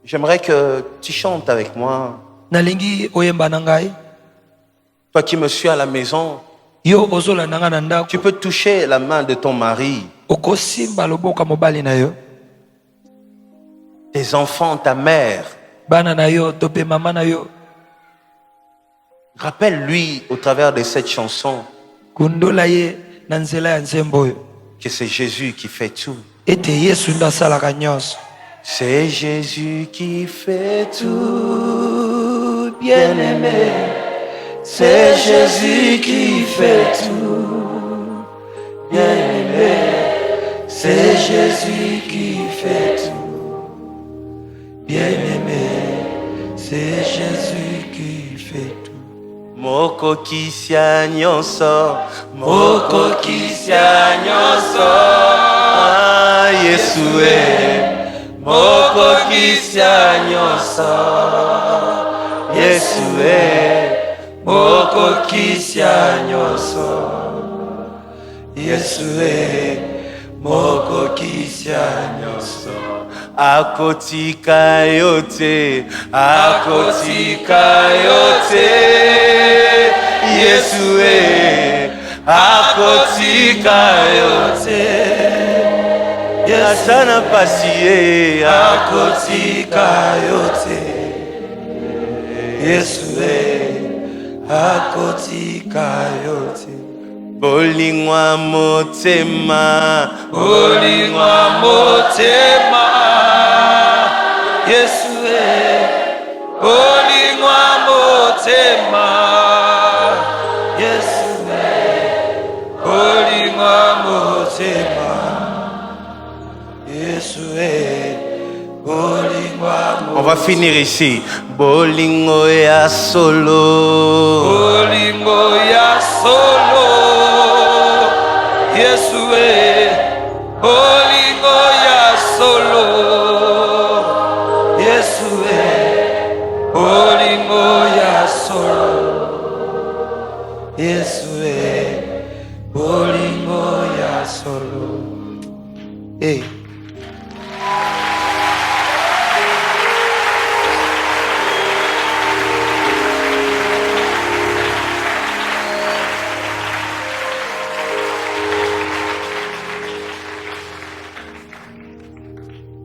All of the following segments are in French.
J'aimerais que tu chantes avec moi. Nalingi oyemba na ngai. Toi qui me suis à la maison, Yo ozolanda nga na ndako. tu peux toucher la main de ton mari, Okosimba loboko mobali na yo. tes enfants, ta mère. Bana na yo to pe mama na yo. Rappelle-lui au travers de cette chanson Kundola ye na nzela ya nzembo yo. que c'est Jésus qui fait tout. Ete Yesu ndo asalaka nyonso. C'est Jésus qui fait tout, bien-aimé. C'est Jésus qui fait tout, bien-aimé. C'est Jésus qui fait tout, Bien-aimé, c'est Jésus qui fait tout. Moko kisia nyonso, moko kisia nyonso. Ah, Yesue. Moko kisia nyonso, Yesue. Moko kisia nyonso, Yesue. Moko kisia nyonso. Akotika yote, akotika yote, Yesue. Akotika yote. Yasana pasiye akotika yote, Yesue. Akotika yote. Bolingwa motema, bolingwa motema, Yesue. Bolingwa motema, Yesue. Bolingwa motema, on va finir ici. Bolingo ya solo, bolingo ya solo, Yesue. Bolingo ya solo, Yesue. Bolingo ya solo, Yesue. Bolingo ya solo. Hey.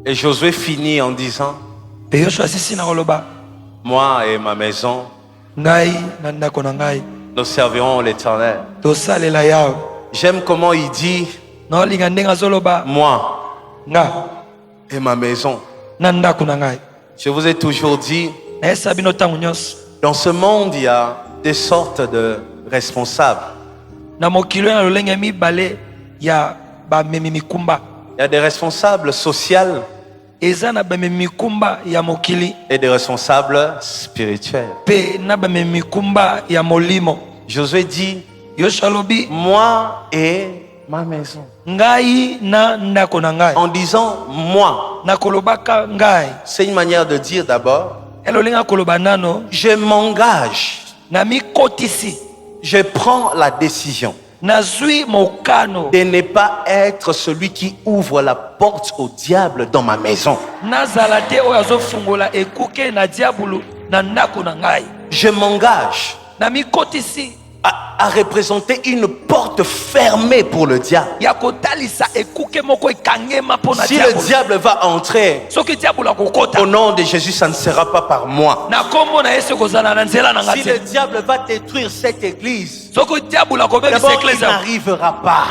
Et Josué finit en disant, moi et ma maison, nous servirons l'Éternel. J'aime comment il dit, moi et ma maison. Je vous ai toujours dit, dans ce monde, il y a des sortes de responsables. Il y a des responsables sociaux et des responsables spirituels. Josué dit, moi et ma maison. En disant moi, c'est une manière de dire d'abord, je m'engage, je prends la décision de ne pas être celui qui ouvre la porte au diable dans ma maison. Je m'engage à représenter une porte fermée pour le diable. Si le diable va entrer, au nom de Jésus, ça ne sera pas par moi. Si le diable va détruire cette église, d'abord il n'arrivera pas.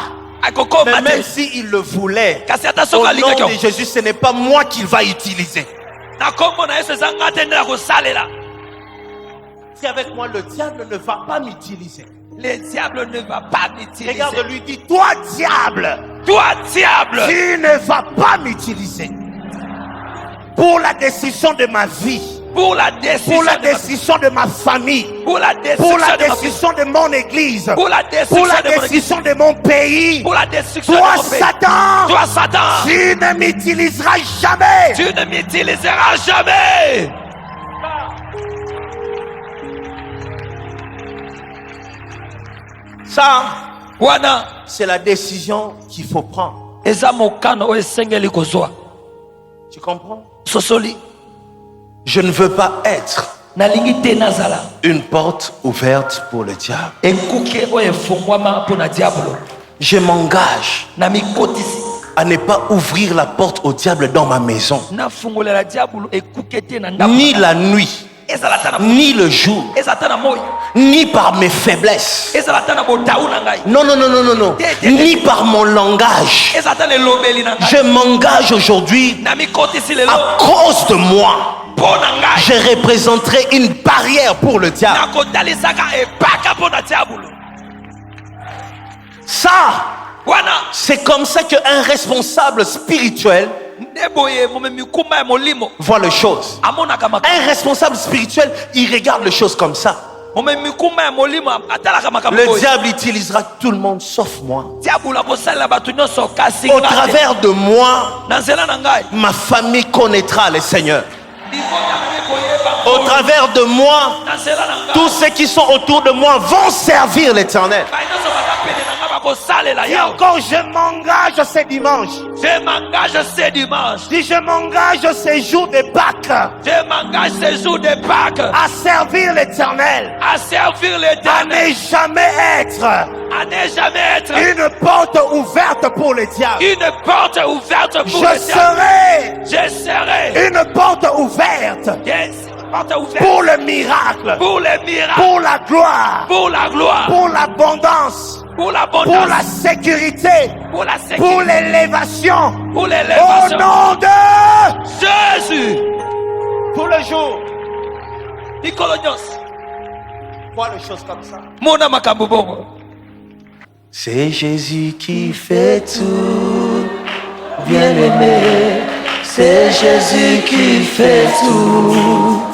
Mais même s'il le voulait, au nom de Jésus, ce n'est pas moi qu'il va utiliser. Si avec moi le diable ne va pas m'utiliser, le diable ne va pas m'utiliser. Regarde, lui dit, toi diable, tu ne vas pas m'utiliser pour la décision de ma vie, pour la décision de ma famille, pour la décision de mon église, pour la décision de mon pays. Toi Satan, tu ne m'utiliseras jamais. Tu ne m'utiliseras jamais. Ça, c'est la décision qu'il faut prendre. Tu comprends? Je ne veux pas être une porte ouverte pour le diable. Je m'engage à ne pas ouvrir la porte au diable dans ma maison, ni la nuit, ni le jour, ni par mes faiblesses. Non, non, non, non, non, non. Ni par mon langage. Je m'engage aujourd'hui à cause de moi. Je représenterai une barrière pour le diable. Ça, c'est comme ça qu'un responsable spirituel voit les choses. Un responsable spirituel, il regarde les choses comme ça. Le diable utilisera tout le monde sauf moi. Au travers de moi, ma famille connaîtra le Seigneur. Au travers de moi, tous ceux qui sont autour de moi vont servir l'Éternel. Et encore, je m'engage ce dimanche. Je m'engage ce dimanche. Si je m'engage ces jours de Pâques. Je m'engage ces jours de Pâques. À servir l'Éternel. À servir l'Éternel. À ne jamais être. À ne jamais être. Une porte ouverte pour le diable. Une porte ouverte pour le diable. Je serai. Une porte ouverte. Yes. Pour le miracle. Pour le miracle. Pour la gloire. Pour la gloire. Pour l'abondance. Pour l'abondance. Pour la sécurité. Pour la sécurité. Pour l'élévation. Pour l'élévation. Au nom de Jésus. Pour le jour. Nicolonios. Vois les choses comme ça. Mona Makambubongo. C'est Jésus qui fait tout. Bien-aimé. C'est Jésus qui fait tout.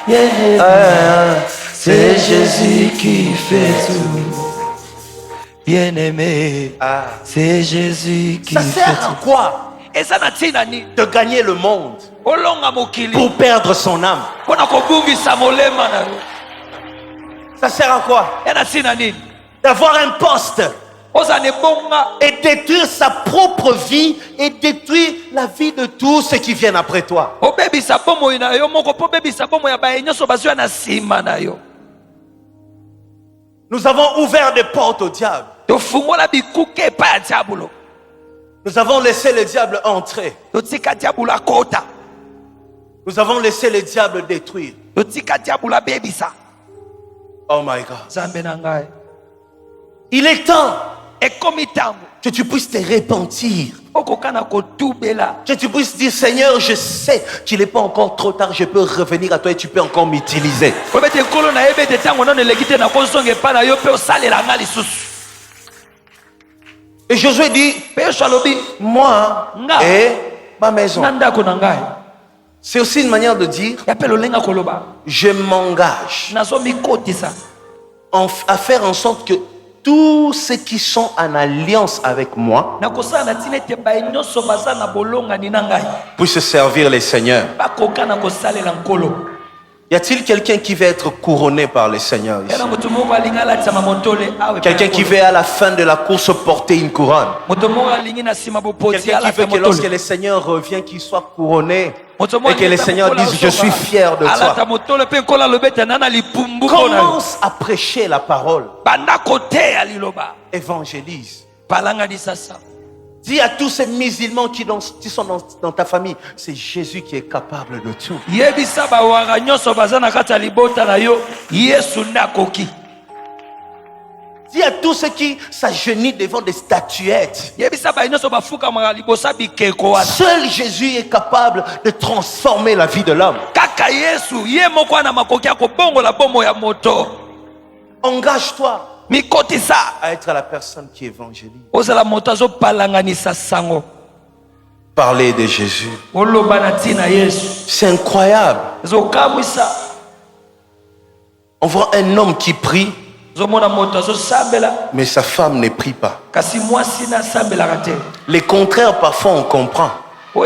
Yeah. C'est Jésus qui fait tout. Bien-aimé, c'est Jésus qui fait tout. Ça sert à quoi de gagner le monde pour perdre son âme? Ça sert à quoi d'avoir un poste et détruire sa propre vie et détruire la vie de tous ceux qui viennent après toi? Nous avons ouvert des portes au diable. Nous avons laissé le diable entrer. Nous avons laissé le diable détruire. Oh my God. Il est temps que tu puisses te repentir. Que tu puisses dire, Seigneur, je sais qu'il n'est pas encore trop tard, je peux revenir à toi et tu peux encore m'utiliser. Et Josué dit, moi et ma maison. C'est aussi une manière de dire, je m'engage à faire en sorte que tous ceux qui sont en alliance avec moi puissent servir les seigneurs. Y a-t-il quelqu'un qui veut être couronné par les seigneurs ici? Quelqu'un qui veut à la fin de la course porter une couronne? Quelqu'un qui veut que lorsque le Seigneur revient, qu'il soit couronné et que le Seigneur dise, je suis fier de toi. Commence à prêcher la parole. Évangélise. Dis à tous ces musulmans qui sont dans ta famille, c'est Jésus qui est capable de tout. Dis à tous ceux qui s'agenouillent devant des statuettes, seul Jésus est capable de transformer la vie de l'homme. Engage-toi à être la personne qui évangélise. Parler de Jésus. C'est incroyable. On voit un homme qui prie, mais sa femme ne prie pas. Les contraires, parfois, on comprend. On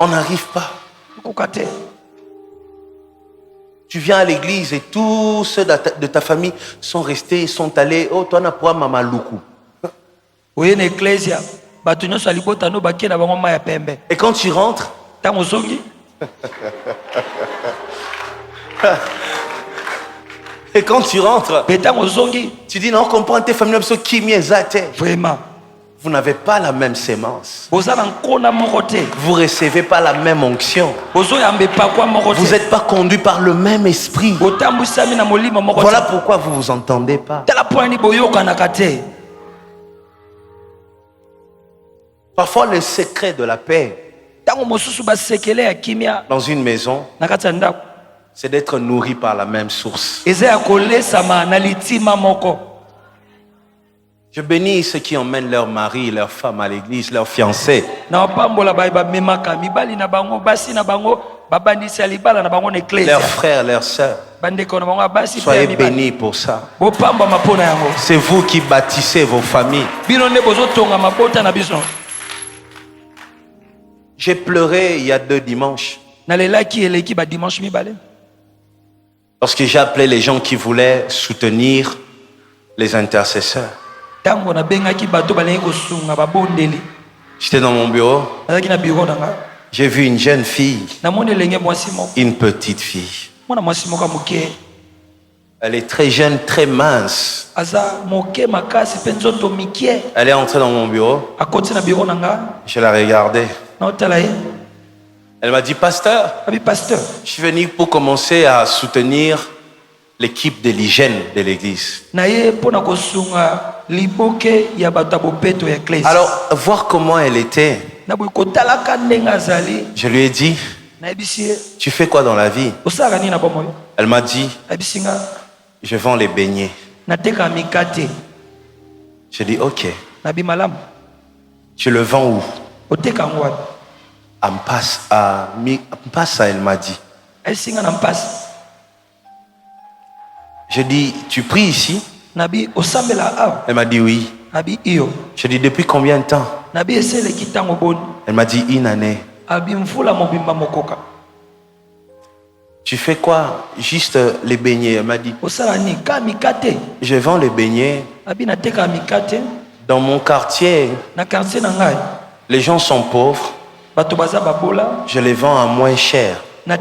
n'arrive pas. Tu viens à l'église et tous ceux de ta famille sont restés, sont allés. Oh, toi, n'a pas maman loukou. Et quand tu rentres, et quand tu rentres, tu dis non, comprends tes familles qui vraiment. Vous n'avez pas la même sémence. Vous ne recevez pas la même onction. Vous n'êtes pas conduit par le même esprit. Voilà pourquoi vous ne vous entendez pas. Parfois, le secret de la paix dans une maison, c'est d'être nourri par la même source. Je bénis ceux qui emmènent leur mari, leur femme à l'église, leurs fiancés. Leurs frères, leurs sœurs. Soyez bénis pour ça. C'est vous qui bâtissez vos familles. J'ai pleuré il y a 2 dimanches. Lorsque j'ai appelé les gens qui voulaient soutenir les intercesseurs. J'étais dans mon bureau. J'ai vu une jeune fille, une petite fille. Elle est très jeune, très mince. Elle est entrée dans mon bureau. Je la regardais. Elle m'a dit, pasteur, je suis venu pour commencer à soutenir l'équipe de l'hygiène de l'église. Alors, voir comment elle était, je lui ai dit, tu fais quoi dans la vie? Elle m'a dit, je vends les beignets. J'ai dit, ok. Tu le vends où? À Mpassa, elle m'a dit. J'ai dit, tu pries ici? Elle m'a dit oui. J'ai dit, depuis combien de temps? Elle m'a dit 1 année. Tu fais quoi? Juste les beignets. Elle m'a dit, je vends les beignets. Dans mon quartier, les gens sont pauvres. Je les vends à moins cher. Mais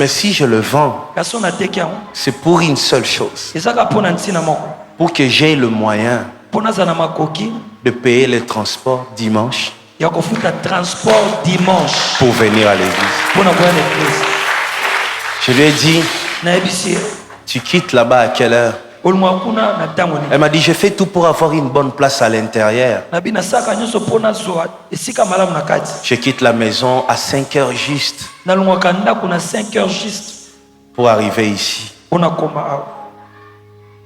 si je le vends, c'est pour une seule chose. Pour que j'aie le moyen de payer le transport dimanche. Pour venir à l'église. Je lui ai dit, tu quittes là-bas à quelle heure? Elle m'a dit, je fais tout pour avoir une bonne place à l'intérieur. Je quitte la maison à 5 heures juste pour arriver ici,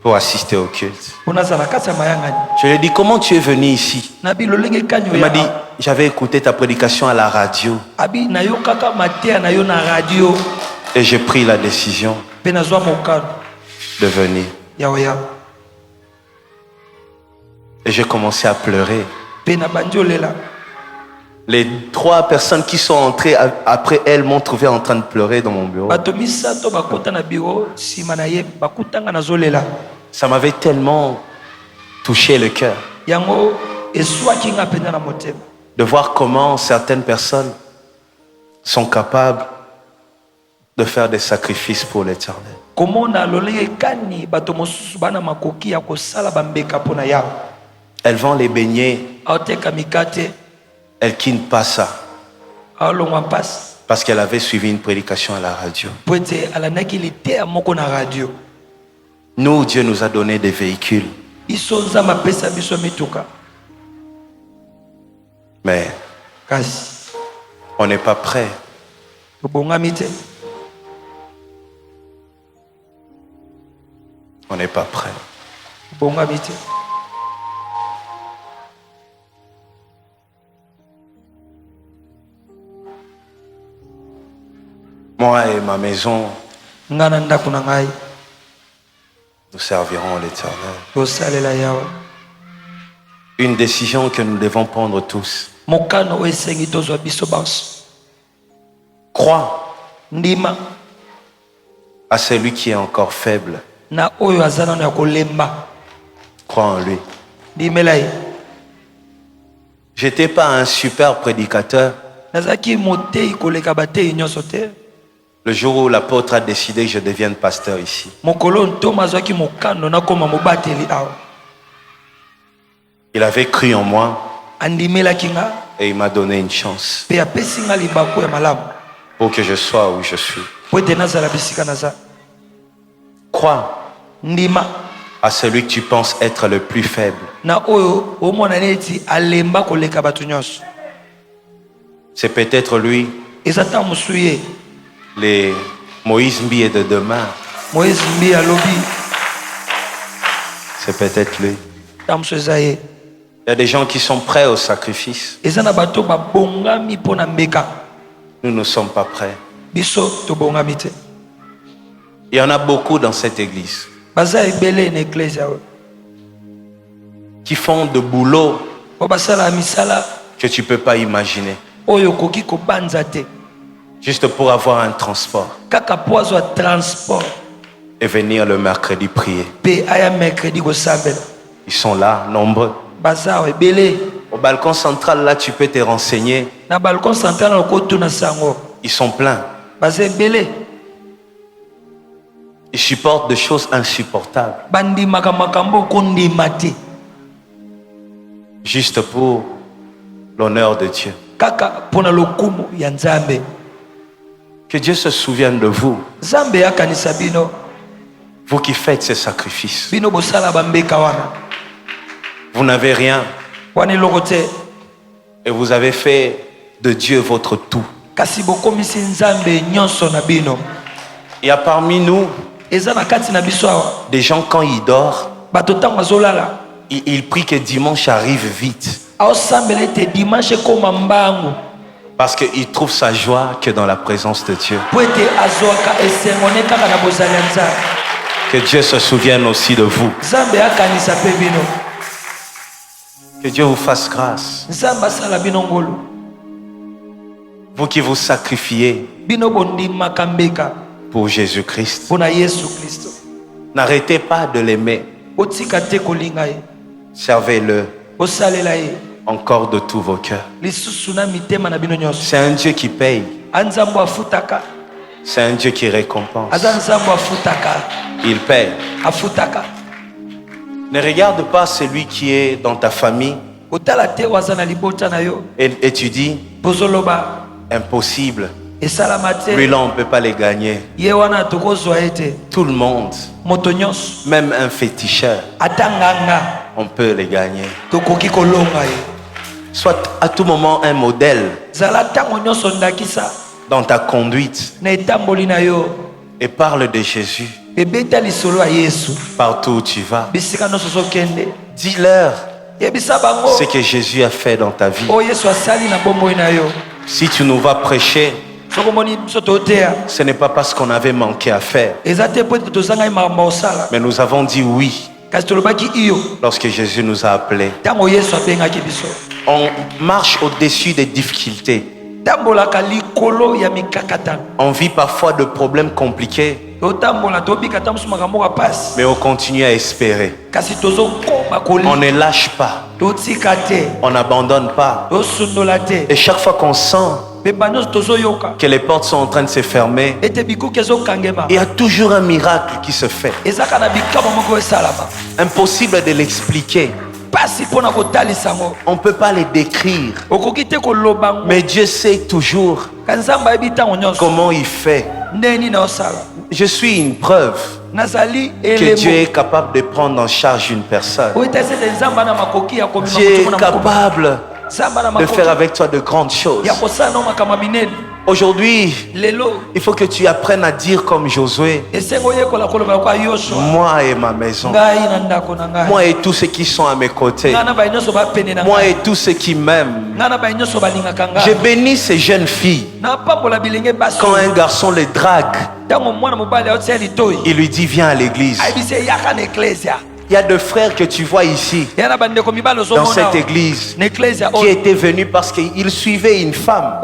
pour assister au culte. Je lui ai dit, comment tu es venu ici? Elle m'a dit, j'avais écouté ta prédication à la radio et j'ai pris la décision de venir. Et j'ai commencé à pleurer. Les 3 personnes qui sont entrées après elle m'ont trouvé en train de pleurer dans mon bureau. Ça m'avait tellement touché le cœur de voir comment certaines personnes sont capables de faire des sacrifices pour l'Éternel. Elle vend les beignets. Elle quitte pas ça. Parce qu'elle avait suivi une prédication à la radio. Nous, Dieu nous a donné des véhicules. Mais on n'est pas prêt. On n'est pas prêt. Moi et ma maison, nous servirons l'Éternel. Une décision que nous devons prendre tous. Crois à celui qui est encore faible. Crois en lui. J'étais pas un super prédicateur. Le jour où l'apôtre a décidé que je devienne pasteur ici. Il avait cru en moi et il m'a donné une chance pour que je sois où je suis. Crois à celui que tu penses être le plus faible. C'est peut-être lui, les Moïse Mbié de demain. C'est peut-être lui. Il y a des gens qui sont prêts au sacrifice. Nous ne sommes pas prêts. Il y en a beaucoup dans cette église qui font de boulot que tu ne peux pas imaginer. Juste pour avoir un transport et venir le mercredi prier. Ils sont là, nombreux. Au balcon central, là, tu peux te renseigner. Ils sont pleins. Ils supportent des choses insupportables. Juste pour l'honneur de Dieu. Que Dieu se souvienne de vous. Vous qui faites ces sacrifices. Vous n'avez rien. Et vous avez fait de Dieu votre tout. Il y a parmi nous des gens, quand ils dorment, ils prient que dimanche arrive vite. Parce qu'ils trouvent sa joie que dans la présence de Dieu. Que Dieu se souvienne aussi de vous. Que Dieu vous fasse grâce. Vous qui vous sacrifiez pour Jésus-Christ. N'arrêtez pas de l'aimer. Servez-le encore de tous vos cœurs. C'est un Dieu qui paye. C'est un Dieu qui récompense. Il paye. Ne regarde pas celui qui est dans ta famille et tu dis impossible. Lui là on ne peut pas les gagner. Tout le monde, même un féticheur, on peut les gagner. Sois à tout moment un modèle dans ta conduite et parle de Jésus partout où tu vas. Dis-leur ce que Jésus a fait dans ta vie. Si tu nous vas prêcher, ce n'est pas parce qu'on avait manqué à faire, mais nous avons dit oui lorsque Jésus nous a appelés. On marche au-dessus des difficultés. On vit parfois de problèmes compliqués, mais on continue à espérer. On ne lâche pas. On n'abandonne pas. Et chaque fois qu'on sent que les portes sont en train de se fermer, il y a toujours un miracle qui se fait. Impossible de l'expliquer. On ne peut pas les décrire. Mais Dieu sait toujours comment il fait. Je suis une preuve que Dieu est capable de prendre en charge une personne. Dieu est capable de faire avec toi de grandes choses. Aujourd'hui, il faut que tu apprennes à dire comme Josué: moi et ma maison, moi et tous ceux qui sont à mes côtés, moi et tous ceux qui m'aiment. Je bénis ces jeunes filles. Quand un garçon les drague, il lui dit: viens à l'église. Il y a deux frères que tu vois ici dans cette église qui étaient venus parce qu'ils suivaient une femme.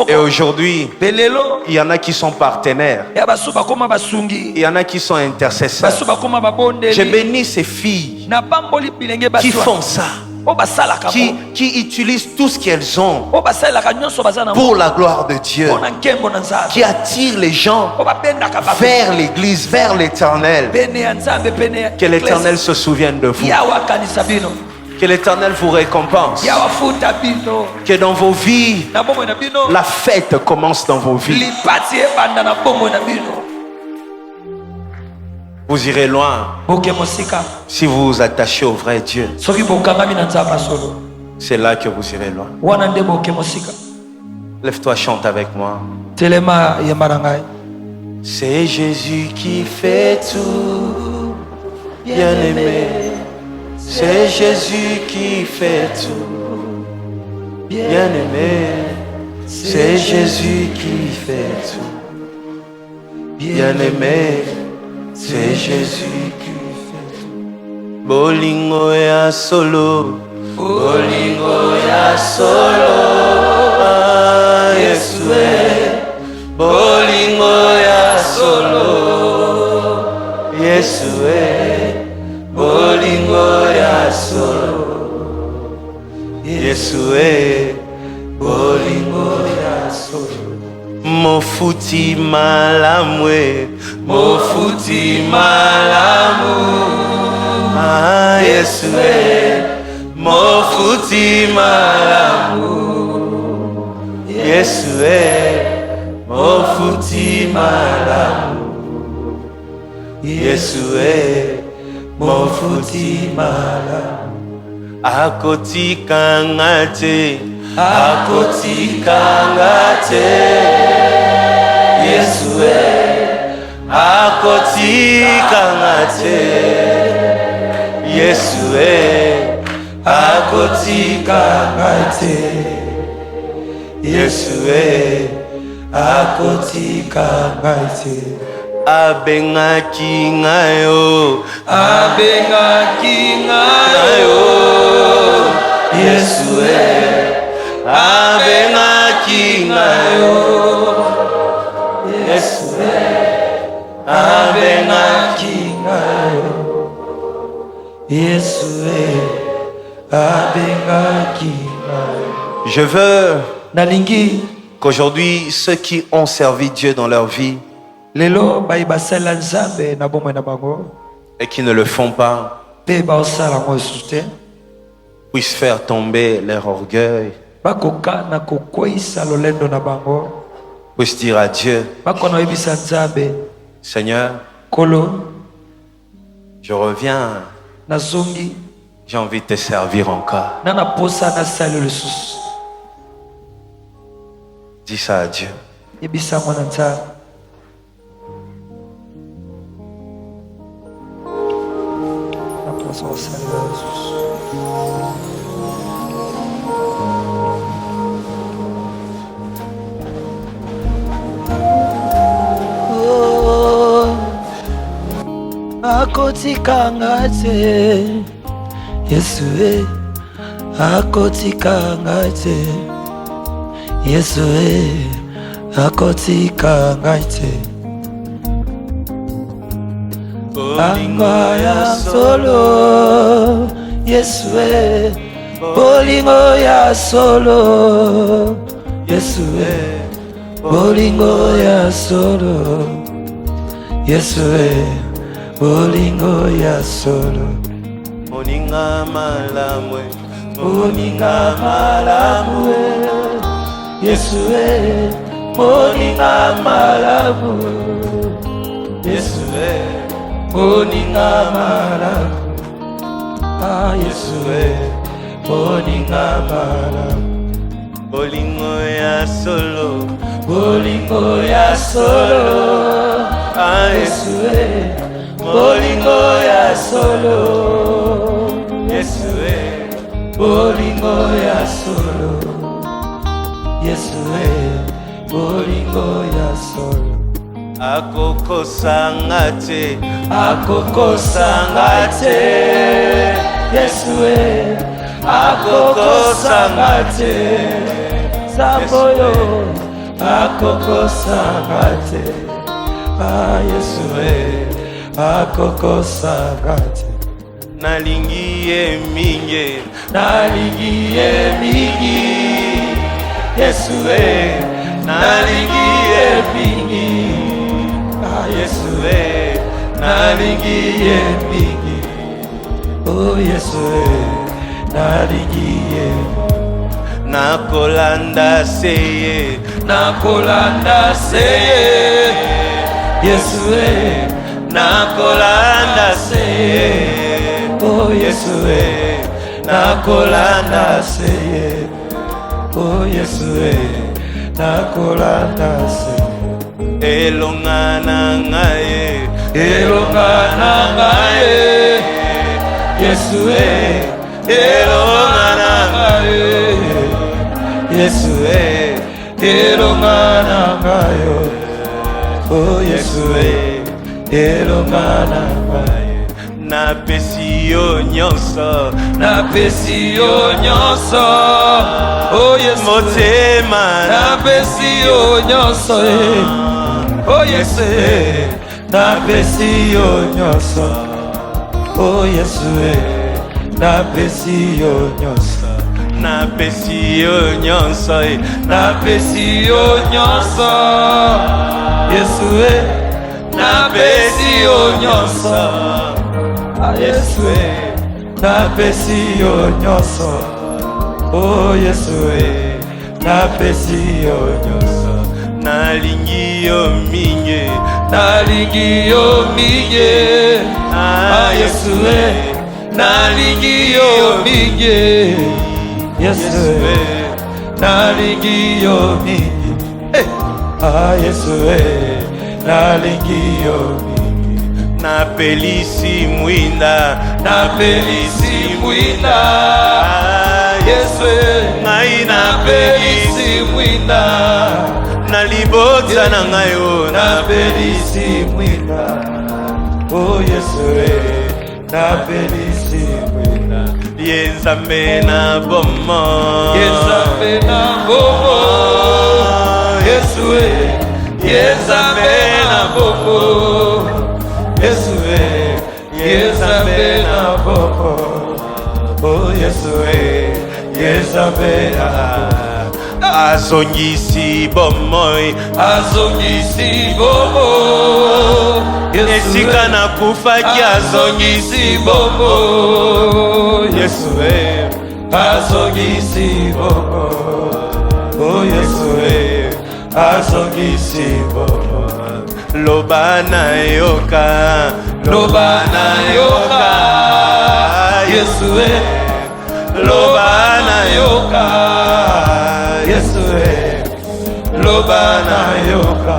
Et aujourd'hui, il y en a qui sont partenaires. Il y en a qui sont intercesseurs. Je bénis ces filles qui font ça. qui utilisent tout ce qu'elles ont pour la gloire de Dieu, qui attirent les gens vers l'église, vers l'Éternel. Que l'Éternel se souvienne de vous. Que l'Éternel vous récompense. Que dans vos vies, la fête commence dans vos vies. Vous irez loin si vous vous attachez au vrai Dieu. C'est là que vous irez loin. Lève-toi, chante avec moi. C'est Jésus qui fait tout, bien-aimé. C'est Jésus qui fait tout, bien-aimé. C'est Jésus qui fait tout, bien-aimé. C'est Jésus qui fait tout. Bolingo ya solo, bolingo ya solo. Ah, Yesue, bolingo ya solo. Yesue, bolingo ya solo. Yesue, bolingo ya solo. Mofuti malamwe, mofuti malamu. Ah, Yesue, mofuti malamu. Yesue, mofuti malamu. Yesue, mofuti malamu. Akoti kangate, akoti kangate. Yesue, akoti kangate. Yesue, akoti kangate. Yesue, akoti kangate. Abengaki ngayo, abengaki ngayo. Yesue, abengaki ngayo. Yesue, abengaki ngayo. Yesue, abengaki ngayo. Je veux qu'aujourd'hui, ceux qui ont servi Dieu dans leur vie et qui ne le font pas puissent faire tomber leur orgueil, puissent dire à Dieu: Seigneur, je reviens, j'ai envie de te servir encore. Dis ça à Dieu. Akoti kangate, Yesue, akoti kangate, Yesue, akoti kangate. Bolingo ya solo, Yesue, bolingo ya solo, Yesue, bolingo ya solo, Yesue, bolingo ya solo. Moninga malamwe, moninga malamwe. Yesue, moninga malamwe. Yesue, moninga malamwe. Ah, Yesue, moninga malamwe. Bolingo ya solo, bolingo ya solo. Ah, Yesue, bolingo ya solo. Yesue, bolingo ya solo. Yesue, bolingo ya solo. Akoko sangate, akoko sangate. Yesue, akoko sangate. Samboyo, akoko sangate. Ah, Yesue, akoko sangate. nalingi ye mingi, nalingi ye mingi, Yesu nalingi ye mingi, Yesu nalingi ye mingi, oh Yesu nalingi ye. Nakolanda seye, nakolanda seye, Yesu nakolanda seye, oh Yesu nakolanda seye, oh Yesu nakolanda seye. Elonga na ngaye, elonga na ngaye, Yesu elonga na ngaye, Yesu elonga na ngaye, oh Yesu elonga na ngaye. Napesi yo nyonso, napesi yo nyonso, oh Yesu motema napesi yo nyonso, oh Yesu napesi yo nyonso, oh Yesu napesi yo nyonso, napesi yo nyonso, napesi yo nyonso, Yesu napesi yo nyonso, Yesu napesi yo nyonso, oh Yesu napesi yo nyonso. Nalingi yo mingi, nalingi yo mingi, Yesu nalingi yo mingi, Yesu nalingi yo mingi, Yesu nalingi yo mingi. Napelisi mwinda, napelisi mwinda, Yesu ngai napelisi mwinda, na libota na ngayo napelisi mwinda, oh Yesu napelisi mwinda. Ye Nzambe na bomo, Ye Nzambe na bomo, Yesu Ye Nzambe na bomo, Yesu Ye Nzambe na bomo, oh Yesu Ye Nzambe na bomo. azongisi bomoi, azongisi bomo, esika na kufaki azongisi bomo, Yesu azongisi bomo, oh Yesu azongisi bomo. loba na yoka, loba na yoka, Yesu loba na yoka, Yesu loba na yoka,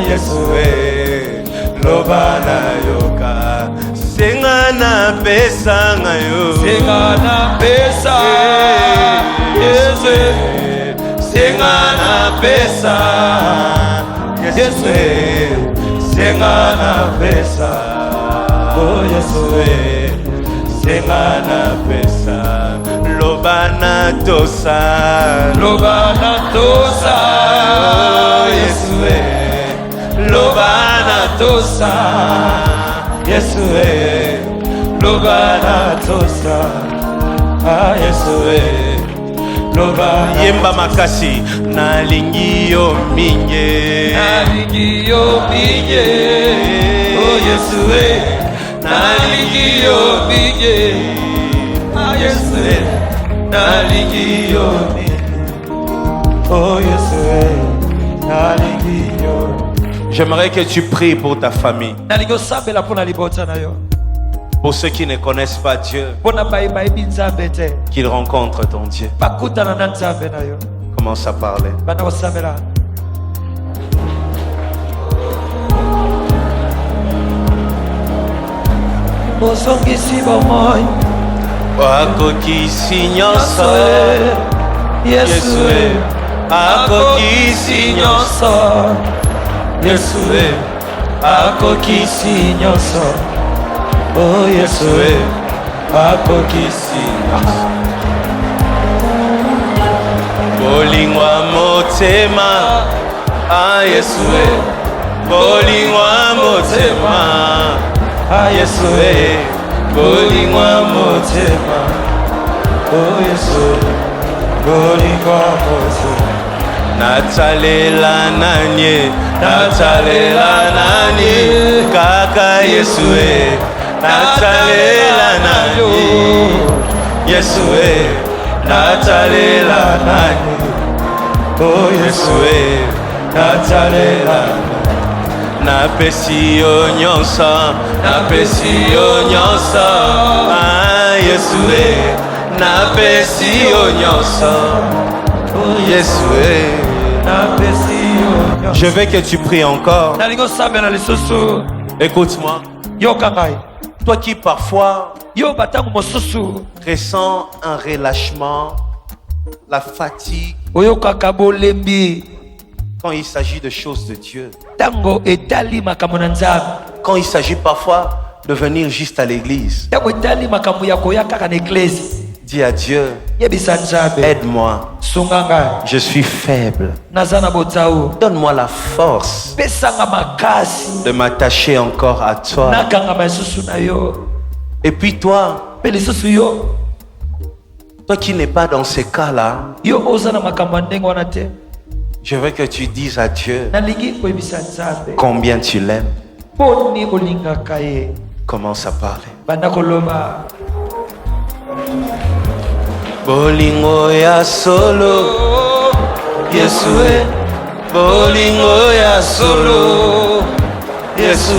Yesu loba na yoka. senga na pesa ngayo, senga na pesa, Yesu senga na pesa, Yesu senga na pesa, oh Yesu senga na pesa. loba na tosa, loba na tosa, Yesu loba na tosa, Yesu loba na tosa, Yesu loba yemba makasi, nalingi yo mingi, nalingi yo mingi, oh Yesu nalingi yo mingi, Yesu nalingi yo mingi, oh Yesu nalingi yo. J'aimerais que tu pries pour ta famille. Nalingi osambela pona libota na yo. Pour ceux qui ne connaissent pas Dieu, Pona bayibayibi nzambe te. qu'ils rencontrent ton Dieu. Bakutana na nzambe na yo. Commence à parler. Bana osambela. Osongisi bomoi, akokisi nyonso, Yesu akokisi nyonso, Yesu akokisi nyonso, oh Yesu akokisi nyonso. bolingwa motema, Yesu bolingwa motema, Yesu bolingwa motema. Oh Yesu, bolingwa motema. Natalela nani, natalela nani, kaka Yesu natalela nani, Yesu natalela nani, oh Yesu natalela nani. Napesi yo nyonso, napesi yo nyonso, ah Yesu napesi yo nyonso, oh Yesu Je veux que tu pries encore. Écoute-moi. Toi qui parfois ressens un relâchement, la fatigue quand il s'agit de choses de Dieu. Quand il s'agit parfois de venir juste à l'église. Dis à Dieu, aide-moi. Je suis faible. Donne-moi la force de m'attacher encore à toi. Et puis toi qui n'es pas dans ces cas-là, je veux que tu dises à Dieu combien tu l'aimes. Commence à parler. Bolingo ya solo, Yesu bolingo ya solo, Yesu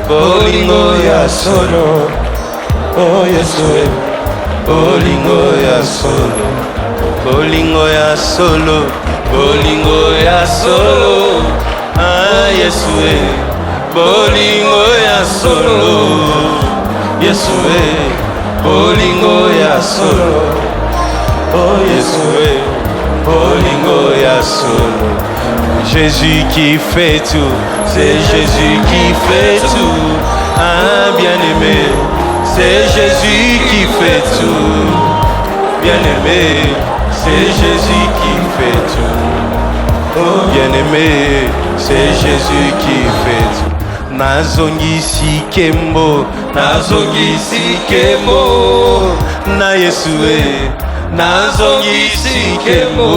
bolingo ya solo, oh Yesu bolingo ya solo, bolingo ya solo, bolingo ya solo, ah Yesu bolingo ya solo, Yesu bolingo ya solo. Oh Jésus, bolingo ya solo. Jésus qui fait tout, c'est Jésus qui fait tout. Ah bien-aimé, c'est Jésus qui fait tout. Bien-aimé, c'est Jésus qui fait tout. Oh bien-aimé, c'est Jésus qui fait tout. Nazongisi kembo, nazongisi kembo, na Yesue. Nazongisi kembo,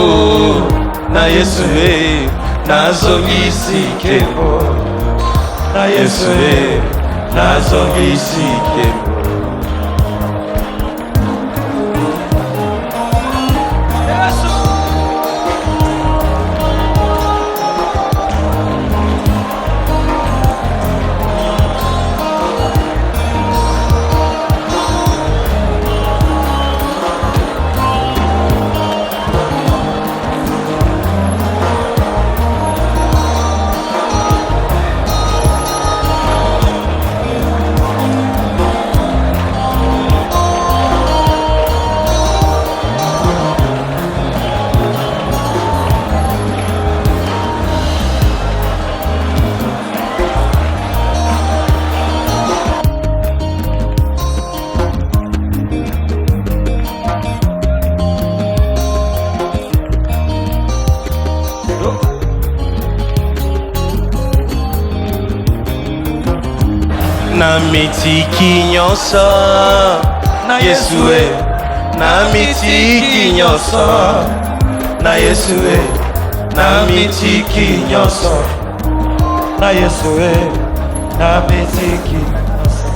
na Yesue. Nazongisi kembo, na Yesue. Nazongisi kembo. Namitiki nyonso na Yesue, namitiki nyonso na Yesue, namitiki nyonso na Yesue, namitiki nyonso.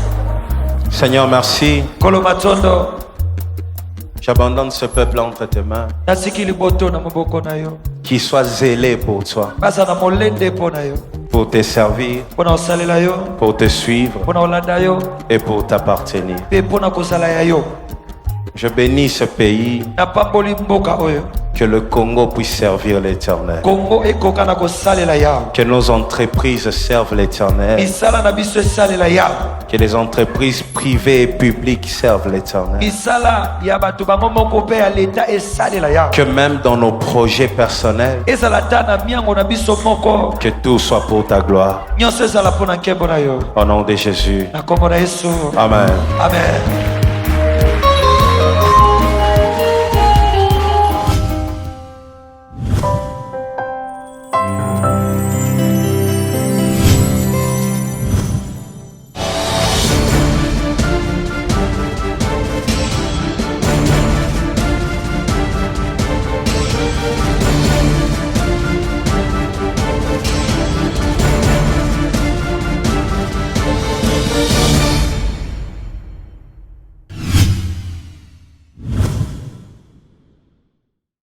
Seigneur, merci. Kolomatondo, j'abandonne ce peuple entre tes mains. Qu'il soit zélé pour toi, pour te servir, pour te suivre et pour t'appartenir. Je bénis ce pays, que le Congo puisse servir l'Éternel, que nos entreprises servent l'Éternel, que les entreprises privées et publiques servent l'Éternel, que même dans nos projets personnels, que tout soit pour ta gloire. Au nom de Jésus. Amen. Amen.